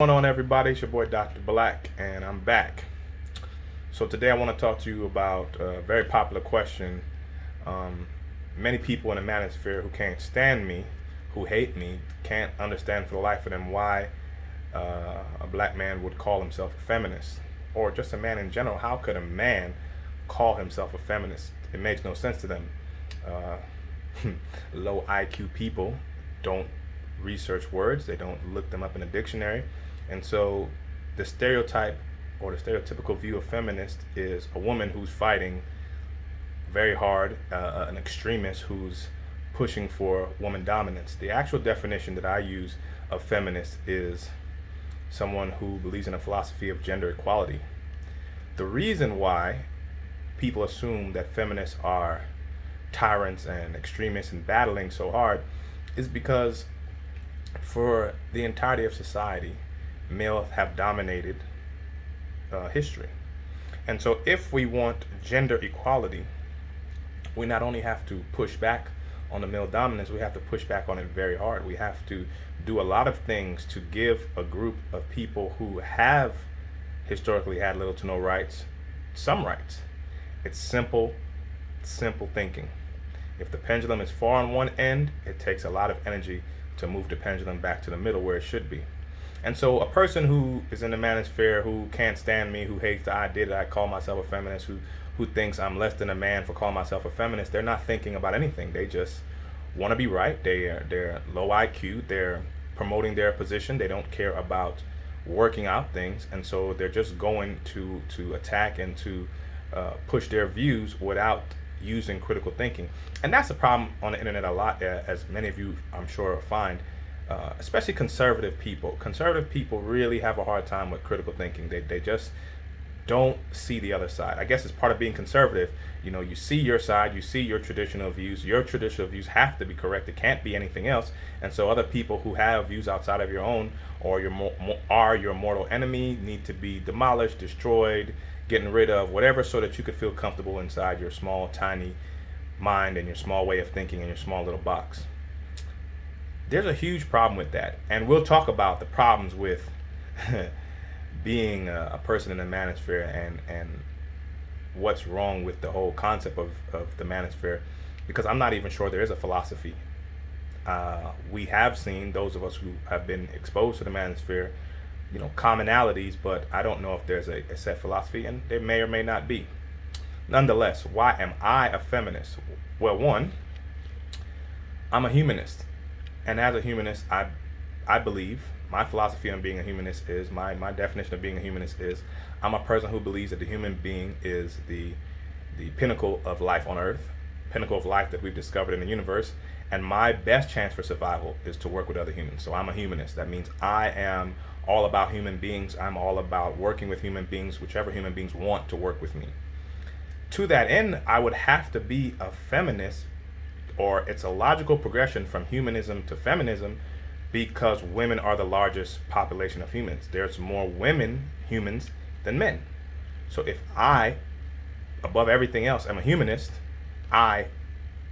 What's going on, everybody? It's your boy Dr. Black, and I'm back. So today I want to talk to you about a very popular question. Um, Many people in the manosphere who can't stand me, who hate me, can't understand for the life of them why a black man would call himself a feminist, or just a man in general. How could a man call himself a feminist? It makes no sense to them. Uh, Low IQ people don't research words, they don't look them up in a dictionary. And so the stereotype or the stereotypical view of feminist is a woman who's fighting very hard, an extremist who's pushing for woman dominance. The actual definition that I use of feminist is someone who believes in a philosophy of gender equality. The reason why people assume that feminists are tyrants and extremists and battling so hard is because for the entirety of society, males have dominated history. And so, if we want gender equality, we not only have to push back on the male dominance, we have to push back on it very hard. We have to do a lot of things to give a group of people who have historically had little to no rights some rights. It's simple thinking. If the pendulum is far on one end, it takes a lot of energy to move the pendulum back to the middle where it should be. And so a person who is in the manosphere, who can't stand me, who hates the idea that I call myself a feminist, who thinks I'm less than a man for calling myself a feminist, they're not thinking about anything. They just want to be right. They're low IQ. They're promoting their position. They don't care about working out things, and so they're just going to attack and to push their views without using critical thinking. And that's a problem on the internet a lot, as many of you I'm sure find. Especially conservative people. Conservative people really have a hard time with critical thinking. They just don't see the other side. I guess it's part of being conservative. You know, you see your side, you see your traditional views. Your traditional views have to be correct. It can't be anything else. And so other people who have views outside of your own or are your mortal enemy need to be demolished, destroyed, getting rid of, whatever, so that you could feel comfortable inside your small, tiny mind and your small way of thinking in your small little box. There's a huge problem with that, and we'll talk about the problems with being a person in the manosphere and what's wrong with the whole concept of the manosphere, because I'm not even sure there is a philosophy. We have seen, those of us who have been exposed to the manosphere, commonalities, but I don't know if there's a set philosophy, and there may or may not be. Nonetheless, why am I a feminist? Well, one, I'm a humanist. And as a humanist, I believe my philosophy on being a humanist is my definition of being a humanist is I'm a person who believes that the human being is the pinnacle of life on earth, pinnacle of life that we've discovered in the universe, and my best chance for survival is to work with other humans. So I'm a humanist. That means I am all about human beings. I'm all about working with human beings, whichever human beings want to work with me. To that end, I would have to be a feminist, or it's a logical progression from humanism to feminism, because women are the largest population of humans. There's more women, humans, than men. So if I, above everything else, am a humanist, I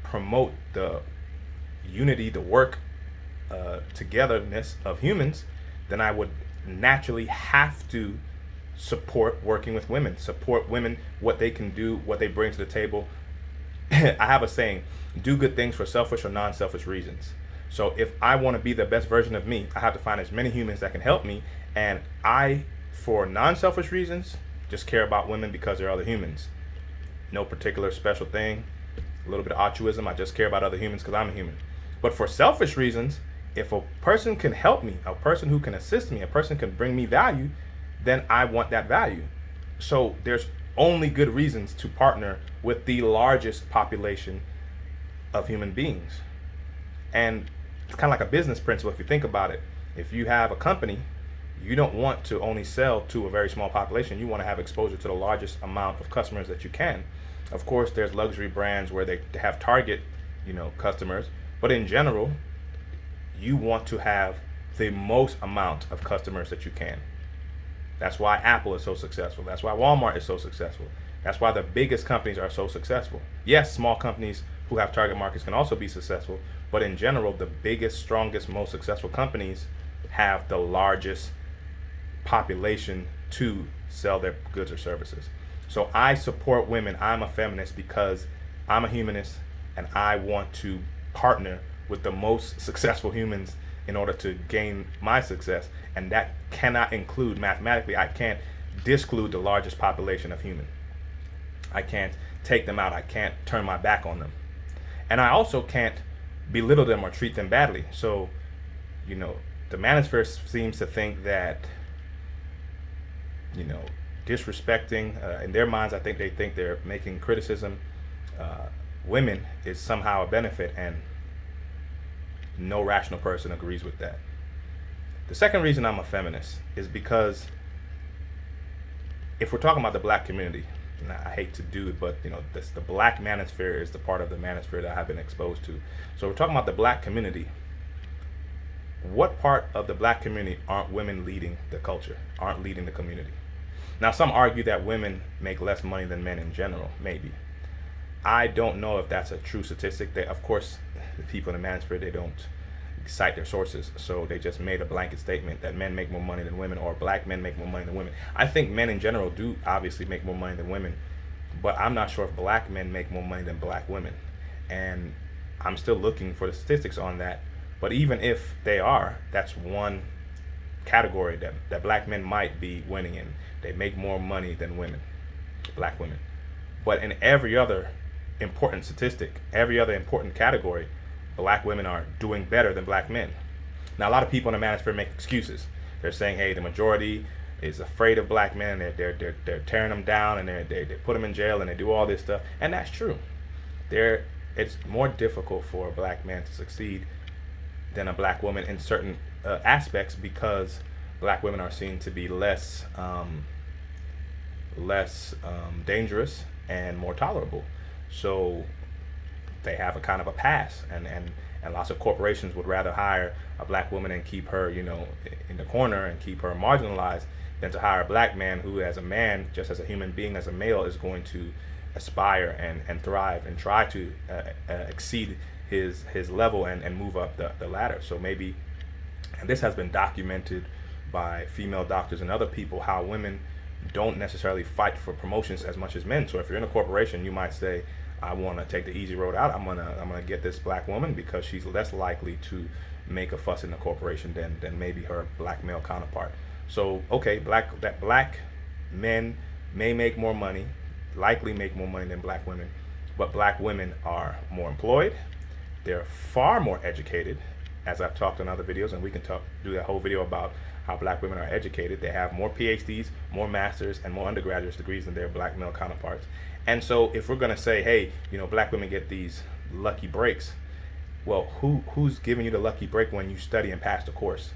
promote the unity, the work, togetherness of humans, then I would naturally have to support working with women, support women, what they can do, what they bring to the table. I have a saying, do good things for selfish or non-selfish reasons. So if I want to be the best version of me, I have to find as many humans that can help me. And I, for non-selfish reasons, just care about women because they're other humans. No particular special thing, a little bit of altruism. I just care about other humans because I'm a human. But for selfish reasons, if a person can help me, a person who can assist me, a person can bring me value, then I want that value. So there's only good reasons to partner with the largest population of human beings. And it's kind of like a business principle if you think about it. If you have a company, you don't want to only sell to a very small population. You want to have exposure to the largest amount of customers that you can. Of course, there's luxury brands where they have target, customers, but in general, you want to have the most amount of customers that you can. That's why Apple is so successful. That's why Walmart is so successful. That's why the biggest companies are so successful. Yes, small companies who have target markets can also be successful, but in general, the biggest, strongest, most successful companies have the largest population to sell their goods or services. So I support women. I'm a feminist because I'm a humanist and I want to partner with the most successful humans in order to gain my success. And that cannot include, mathematically, I can't disclude the largest population of human. I can't take them out. I can't turn my back on them. And I also can't belittle them or treat them badly. So, the manosphere seems to think that, disrespecting, in their minds, I think they think they're making criticism, women is somehow a benefit, and no rational person agrees with that. The second reason I'm a feminist is because if we're talking about the black community, and I hate to do it, but the black manosphere is the part of the manosphere that I've been exposed to. So we're talking about the black community. What part of the black community aren't women leading the culture, aren't leading the community? Now, some argue that women make less money than men in general, maybe. I don't know if that's a true statistic. Of course, the people in the manosphere, they don't cite their sources, so they just made a blanket statement that men make more money than women, or black men make more money than women. I think men in general do obviously make more money than women, but I'm not sure if black men make more money than black women, and I'm still looking for the statistics on that. But even if they are, that's one category that black men might be winning in. They make more money than women, black women. But in every other important statistic, every other important category, black women are doing better than black men. Now, a lot of people in the manosphere make excuses. They're saying, hey, the majority is afraid of black men. They're tearing them down, and they put them in jail, and they do all this stuff. And that's true. It's more difficult for a black man to succeed than a black woman in certain aspects, because black women are seen to be less dangerous and more tolerable. So they have a kind of a pass, and lots of corporations would rather hire a black woman and keep her, in the corner and keep her marginalized, than to hire a black man who, as a man, just as a human being, as a male, is going to aspire and thrive and try to exceed his level and move up the ladder. So maybe, and this has been documented by female doctors and other people, how women don't necessarily fight for promotions as much as men. So if you're in a corporation, you might say, I want to take the easy road out. I'm gonna get this black woman because she's less likely to make a fuss in the corporation than maybe her black male counterpart. So okay, black men may make more money, likely make more money than black women, but black women are more employed. They're far more educated, as I've talked in other videos, and we can do that whole video about how black women are educated. They have more PhDs, more masters, and more undergraduate degrees than their black male counterparts. And so if we're going to say, hey, black women get these lucky breaks, well, who's giving you the lucky break when you study and pass the course?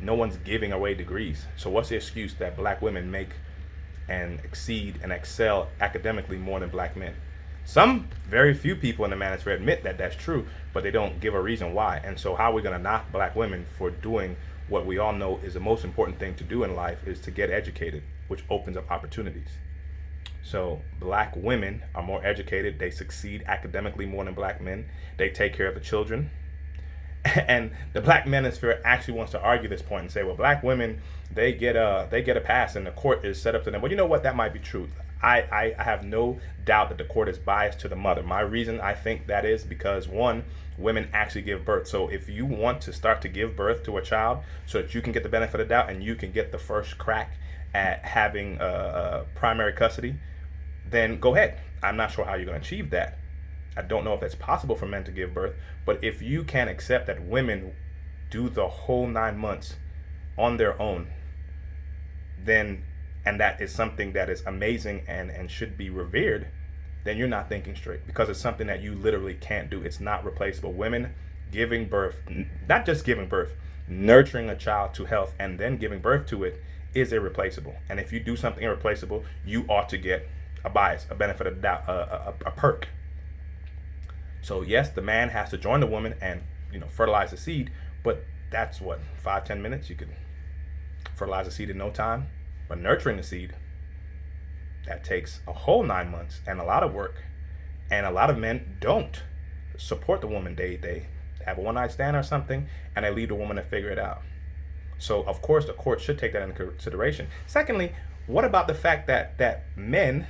No one's giving away degrees. So what's the excuse that black women make and exceed and excel academically more than black men? Some very few people in the manosphere admit that that's true, but they don't give a reason why. And so how are we going to knock black women for doing what we all know is the most important thing to do in life, is to get educated, which opens up opportunities. So black women are more educated. They succeed academically more than black men. They take care of the children. And the black manosphere actually wants to argue this point and say, well, black women, they get a pass and the court is set up to them. Well, you know what? That might be true. I have no doubt that the court is biased to the mother. My reason I think that is because, one, women actually give birth. So if you want to start to give birth to a child so that you can get the benefit of the doubt and you can get the first crack at having primary custody, then go ahead. I'm not sure how you're going to achieve that. I don't know if it's possible for men to give birth, but if you can accept that women do the whole 9 months on their own, then, and that is something that is amazing and should be revered, then you're not thinking straight, because it's something that you literally can't do. It's not replaceable. Women giving birth, not just giving birth, nurturing a child to health and then giving birth to it is irreplaceable. And if you do something irreplaceable, you ought to get a bias, a benefit of doubt, a perk. So yes, the man has to join the woman and fertilize the seed, but that's what, 5-10 minutes? You can fertilize the seed in no time. But nurturing the seed, that takes a whole 9 months and a lot of work. And a lot of men don't support the woman. They have a one-night stand or something, and they leave the woman to figure it out. So of course the court should take that into consideration. Secondly, what about the fact that men,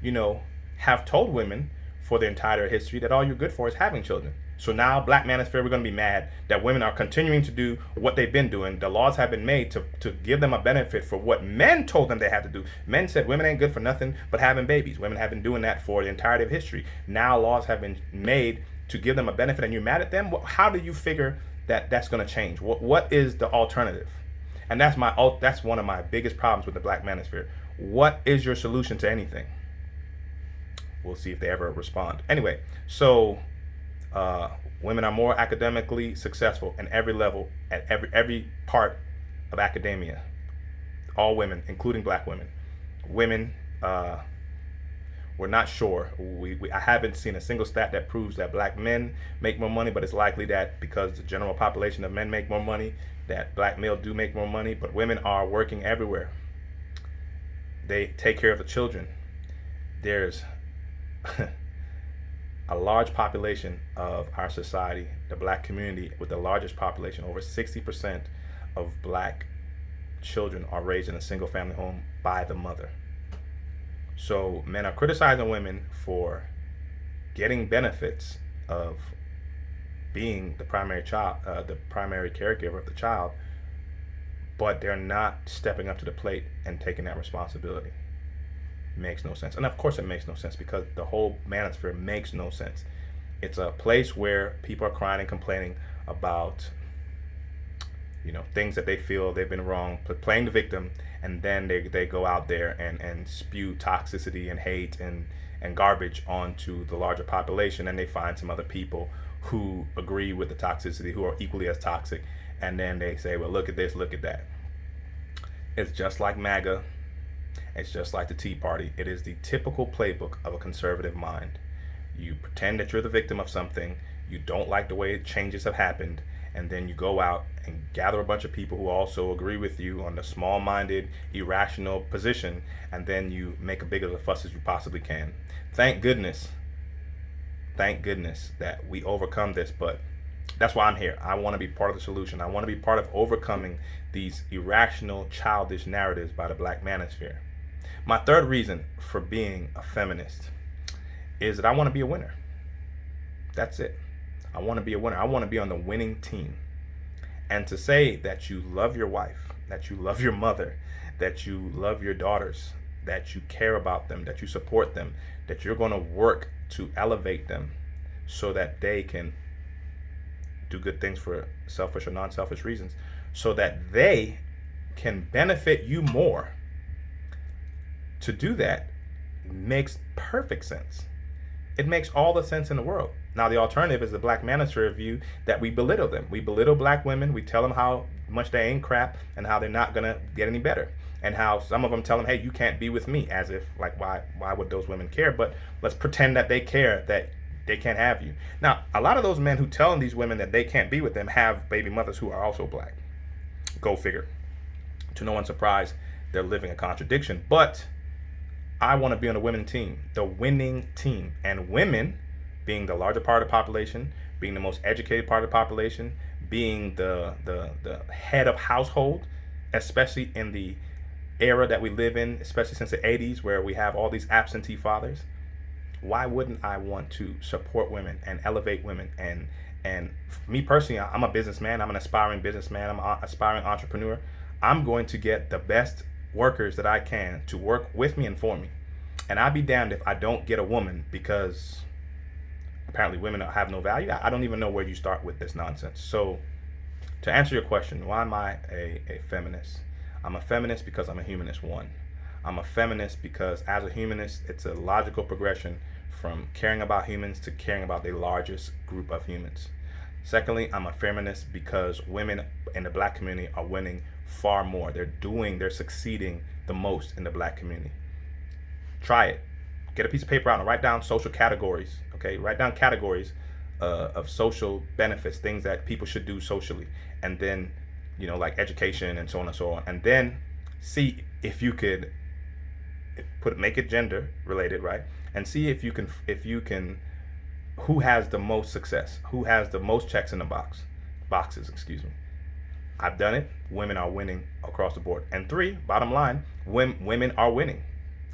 you know, have told women for the entire history that all you're good for is having children? So now, black manosphere, we're going to be mad that women are continuing to do what they've been doing. The laws have been made to give them a benefit for what men told them they had to do. Men said women ain't good for nothing but having babies. Women have been doing that for the entirety of history. Now laws have been made to give them a benefit, and you're mad at them? How do you figure that that's going to change? What is the alternative? And that's one of my biggest problems with the black manosphere. What is your solution to anything? We'll see if they ever respond. Anyway, so women are more academically successful in every level, at every part of academia. All women, including black women. Women, we're not sure. I haven't seen a single stat that proves that black men make more money, but it's likely that because the general population of men make more money, that black male do make more money, but women are working everywhere. They take care of the children. There's a large population of our society, the black community, with the largest population. Over 60% of black children are raised in a single family home by the mother. So men are criticizing women for getting benefits of being the primary caregiver of the child, but they're not stepping up to the plate and taking that responsibility. Makes no sense. And of course it makes no sense, because the whole manosphere makes no sense. It's a place where people are crying and complaining about, you know, things that they feel they've been wrong, playing the victim, and then they go out there and spew toxicity and hate and garbage onto the larger population, and they find some other people who agree with the toxicity, who are equally as toxic, and then they say, well, look at this, look at that. It's just like MAGA. It's just like the Tea Party. It is the typical playbook of a conservative mind. You pretend that you're the victim of something, you don't like the way changes have happened, and then you go out and gather a bunch of people who also agree with you on the small-minded, irrational position, and then you make as big of a fuss as you possibly can. Thank goodness that we overcome this, but that's why I'm here. I want to be part of the solution. I want to be part of overcoming these irrational, childish narratives by the black manosphere. My third reason for being a feminist is that I want to be a winner. That's it. I want to be a winner. I want to be on the winning team. And to say that you love your wife, that you love your mother, that you love your daughters, that you care about them, that you support them, that you're going to work to elevate them so that they can do good things for selfish or non-selfish reasons, so that they can benefit you more. To do that makes perfect sense. It makes all the sense in the world. Now, the alternative is the black manosphere view that we belittle them. We belittle black women. We tell them how much they ain't crap and how they're not going to get any better. And how some of them tell them, hey, you can't be with me, as if, like, why would those women care? But let's pretend that they care, that they can't have you. Now, a lot of those men who tell these women that they can't be with them have baby mothers who are also black. Go figure. To no one's surprise, they're living a contradiction. But I want to be on the winning team, the winning team. And women, being the larger part of the population, being the most educated part of the population, being the head of household, especially in the era that we live in, especially since the 80s, where we have all these absentee fathers. Why wouldn't I want to support women and elevate women? And me personally, I'm a businessman. I'm an aspiring businessman. I'm an aspiring entrepreneur. I'm going to get the best workers that I can to work with me and for me. And I'd be damned if I don't get a woman, because apparently women have no value. I don't even know where you start with this nonsense. So to answer your question, why am I a feminist? I'm a feminist because I'm a humanist, one. I'm a feminist because as a humanist, it's a logical progression from caring about humans to caring about the largest group of humans. Secondly, I'm a feminist because women in the black community are winning far more. They're succeeding the most in the black community. Try it. Get a piece of paper out and write down social categories. Okay, write down categories of social benefits, things that people should do socially, and then, you know, like education and so on and so on. And then see if you could make it gender related, right? And see if you can who has the most success, who has the most checks in the boxes, excuse me. I've done it. Women are winning across the board. And three, bottom line, women are winning.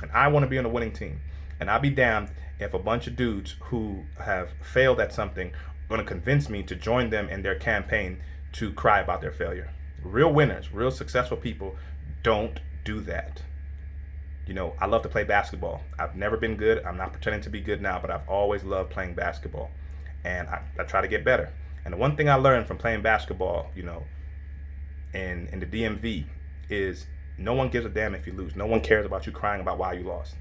And I want to be on a winning team. And I'll be damned if a bunch of dudes who have failed at something are going to convince me to join them in their campaign to cry about their failure. Real winners, real successful people don't do that. You know, I love to play basketball. I've never been good. I'm not pretending to be good now, but I've always loved playing basketball. And I try to get better. And the one thing I learned from playing basketball, you know, in the DMV is no one gives a damn if you lose. No one cares about you crying about why you lost.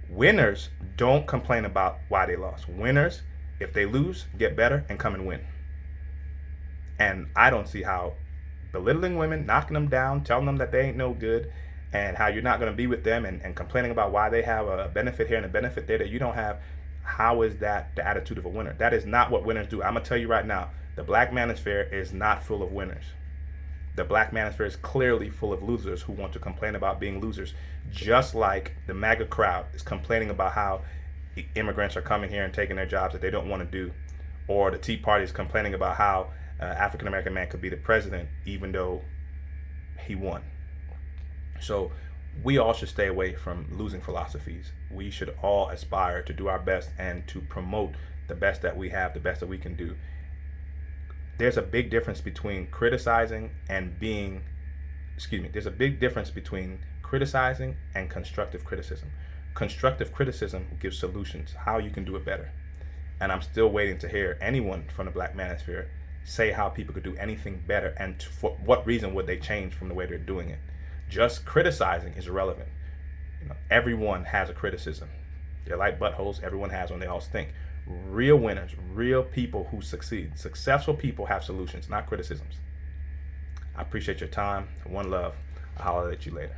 Winners don't complain about why they lost. Winners, if they lose, get better and come and win. And I don't see how belittling women, knocking them down, telling them that they ain't no good, and how you're not going to be with them, and complaining about why they have a benefit here and a benefit there that you don't have, how is that the attitude of a winner? That is not what winners do. I'm going to tell you right now, the black manosphere is not full of winners. The black manosphere is clearly full of losers who want to complain about being losers, just like the MAGA crowd is complaining about how immigrants are coming here and taking their jobs that they don't want to do, or the Tea Party is complaining about how African American man could be the president even though he won. So we all should stay away from losing philosophies. We should all aspire to do our best and to promote the best that we have, the best that we can do. There's a big difference between criticizing and there's a big difference between criticizing and constructive criticism. Constructive criticism gives solutions, how you can do it better. And I'm still waiting to hear anyone from the black manosphere say how people could do anything better and for what reason would they change from the way they're doing it. Just criticizing is irrelevant. You know, everyone has a criticism. They're like buttholes, everyone has one, they all stink. Real winners, real people who succeed, successful people have solutions, not criticisms. I appreciate your time. One love. I'll holler at you later.